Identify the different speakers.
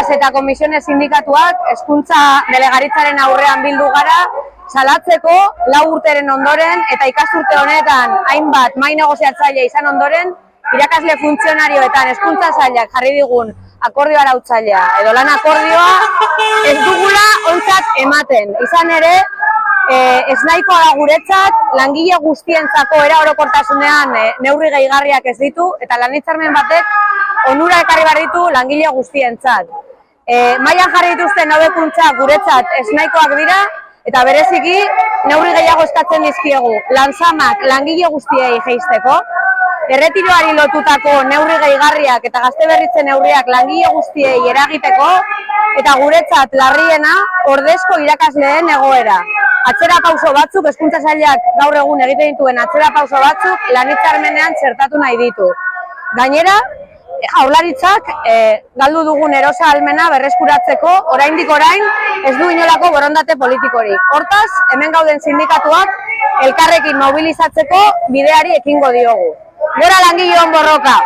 Speaker 1: Comisiones eta Comisiones sindikatuak hezkuntza delegaritzaren aurrean bildu gara, salatzeko 4 urteren ondoren eta ikasturte honetan hainbat mahai negoziatzaile izan ondoren, irakasle funtzionarioetan hezkuntza sailak jarri digun akordio arautzailea edo lan akordioa ez dugula ontzat ematen. Izan ere, ez nahikoa da guretzat, langile guztientzako era orokortasunean neurri gehigarriak ez ditu, eta lan hitzarmen batek onura ekarri behar ditu langile guztientzat. Mailan jarri dituzten hobekuntzak guretzat ez nahikoak dira, eta bereziki neurri gehiago eskatzen dizkiegu lanzamak langile guztiei jeisteko, erretiroari lotutako neurri gehigarriak eta gazteberritze neurriak langile guztiei eragiteko, eta guretzat larriena ordezko irakasleen egoera. Atzera pauso batzuk, hezkuntza sailak gaur egun egiten dituen atzera pauso batzuk lan hitzarmenean txertatu nahi ditu. Gainera, Jaurlaritzak galdu dugun erosa ahalmena berreskuratzeko oraindik orain ez du inolako borondate politikorik. Hortaz, hemen gauden sindikatuak elkarrekin mobilizatzeko bideari ekingo diogu. Gora langileon borroka!